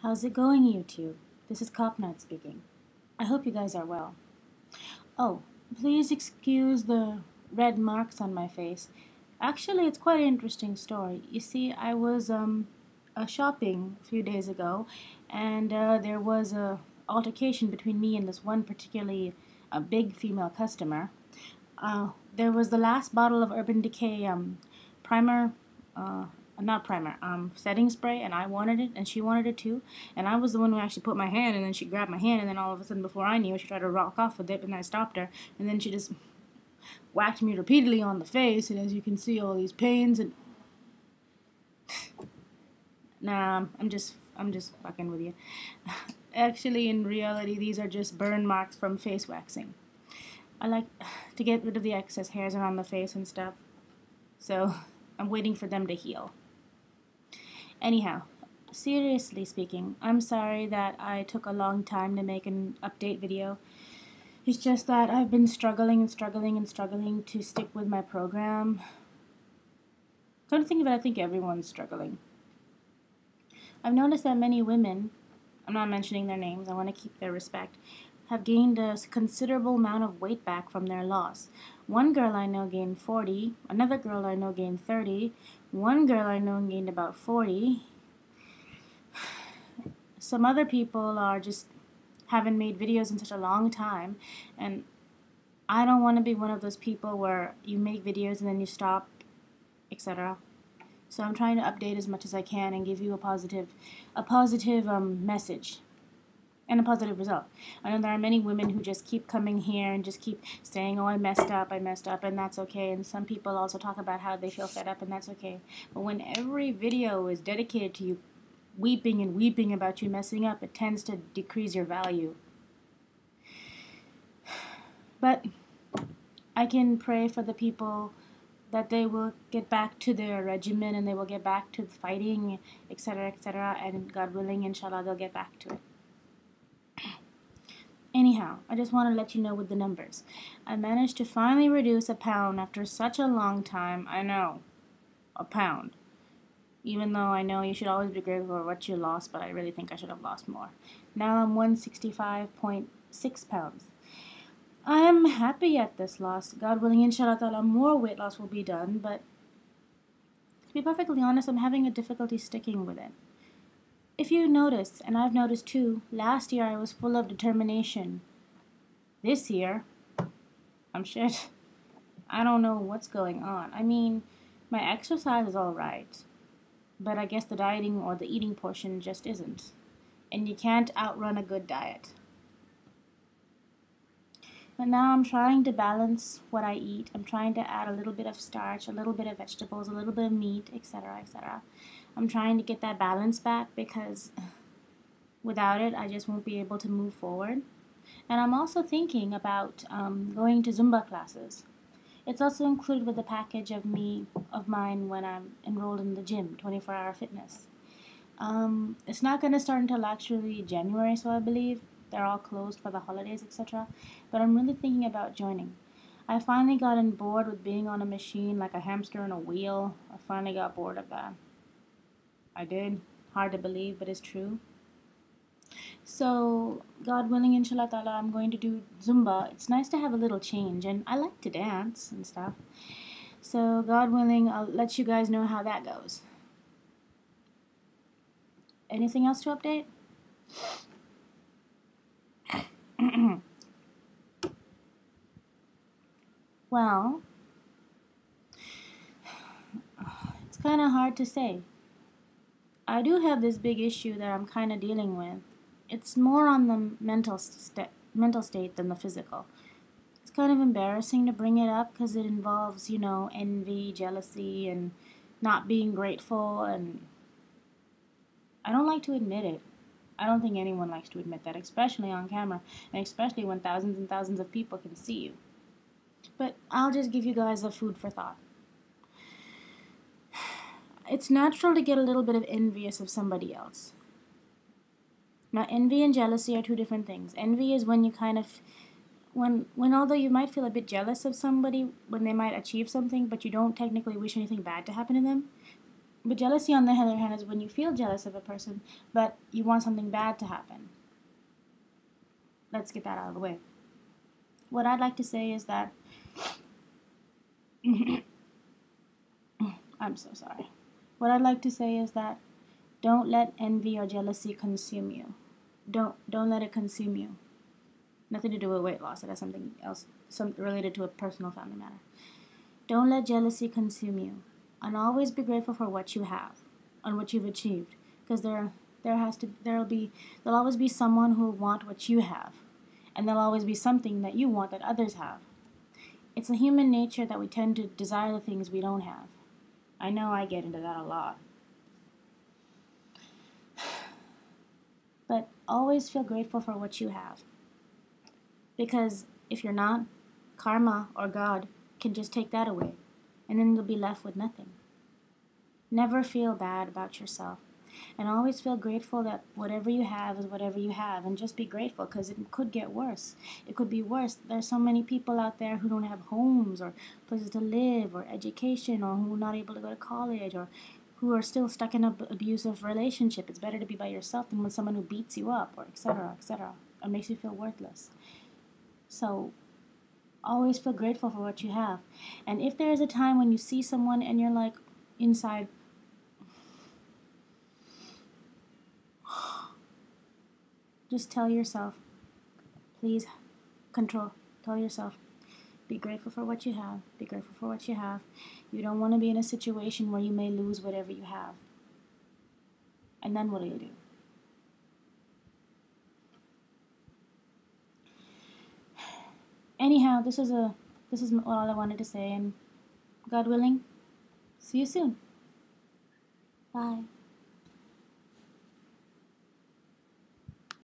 How's it going, YouTube? This is Copnut speaking. I hope you guys are well. Oh, please excuse the red marks on my face. Actually, it's quite an interesting story. You see, I was shopping a few days ago, and there was a altercation between me and this one particularly big female customer. There was the last bottle of Urban Decay primer, uh, not primer, setting spray, and I wanted it, and she wanted it too. And I was the one who actually put my hand, and then she grabbed my hand, and then all of a sudden, before I knew, she tried to rock off with it, and I stopped her, and then she just whacked me repeatedly on the face, and as you can see, all these pains, and nah, I'm just fucking with you. Actually, in reality, these are just burn marks from face waxing. I like to get rid of the excess hairs around the face and stuff, so I'm waiting for them to heal. Anyhow, seriously speaking, I'm sorry that I took a long time to make an update video. It's just that I've been struggling to stick with my program. Come to think of it, I think everyone's struggling. I've noticed that many women, I'm not mentioning their names, I want to keep their respect, have gained a considerable amount of weight back from their loss. One girl I know gained 40, another girl I know gained 30, one girl I know gained about 40. Some other people are just haven't made videos in such a long time, and I don't want to be one of those people where you make videos and then you stop, etc. So I'm trying to update as much as I can and give you a positive message and a positive result. I know there are many women who just keep coming here and just keep saying, oh, I messed up, and that's okay. And some people also talk about how they feel fed up, and that's okay. But when every video is dedicated to you weeping and weeping about you messing up, it tends to decrease your value. But I can pray for the people that they will get back to their regimen and they will get back to fighting, etc., and God willing, inshallah, they'll get back to it. Anyhow, I just want to let you know with the numbers. I managed to finally reduce a pound after such a long time. I know, a pound. Even though I know you should always be grateful for what you lost, but I really think I should have lost more. Now I'm 165.6 pounds. I am happy at this loss. God willing, inshallah ta'ala, more weight loss will be done, but to be perfectly honest, I'm having a difficulty sticking with it. If you noticed, and I've noticed too, last year I was full of determination. This year, I'm shit. I don't know what's going on. I mean, my exercise is alright, but I guess the dieting or the eating portion just isn't. And you can't outrun a good diet. But now I'm trying to balance what I eat. I'm trying to add a little bit of starch, a little bit of vegetables, a little bit of meat, etc., etc. I'm trying to get that balance back because without it, I just won't be able to move forward. And I'm also thinking about going to Zumba classes. It's also included with the package of mine when I'm enrolled in the gym, 24-hour fitness. It's not going to start until actually January, so I believe. They're all closed for the holidays, etc. But I'm really thinking about joining. I finally gotten bored with being on a machine like a hamster on a wheel. I finally got bored of that. I did. Hard to believe, but it's true. So, God willing, inshallah ta'ala, I'm going to do Zumba. It's nice to have a little change, and I like to dance and stuff. So, God willing, I'll let you guys know how that goes. Anything else to update? Well, it's kind of hard to say. I do have this big issue that I'm kind of dealing with. It's more on the mental state than the physical. It's kind of embarrassing to bring it up because it involves, envy, jealousy, and not being grateful, and I don't like to admit it. I don't think anyone likes to admit that, especially on camera, and especially when thousands and thousands of people can see you. But I'll just give you guys a food for thought. It's natural to get a little bit of envious of somebody else. Now, envy and jealousy are two different things. Envy is when you when although you might feel a bit jealous of somebody when they might achieve something, but you don't technically wish anything bad to happen to them. But jealousy, on the other hand, is when you feel jealous of a person, but you want something bad to happen. Let's get that out of the way. What I'd like to say is that I'm so sorry. What I'd like to say is that don't let envy or jealousy consume you. Don't let it consume you. Nothing to do with weight loss. It has something else, something related to a personal family matter. Don't let jealousy consume you, and always be grateful for what you have and what you've achieved, because there'll always be someone who will want what you have, and there'll always be something that you want that others have. It's a human nature that we tend to desire the things we don't have. I know I get into that a lot. But always feel grateful for what you have. Because if you're not, karma or God can just take that away, and then you'll be left with nothing. Never feel bad about yourself. And always feel grateful that whatever you have is whatever you have. And just be grateful, because it could get worse. It could be worse. There's so many people out there who don't have homes or places to live or education, or who are not able to go to college, or who are still stuck in an abusive relationship. It's better to be by yourself than with someone who beats you up, or etc., etc., or makes you feel worthless. So always feel grateful for what you have. And if there is a time when you see someone and you're like inside, just tell yourself, please control. Tell yourself, be grateful for what you have. Be grateful for what you have. You don't want to be in a situation where you may lose whatever you have. And then what do you do? Anyhow, this is all I wanted to say, and God willing, see you soon. Bye.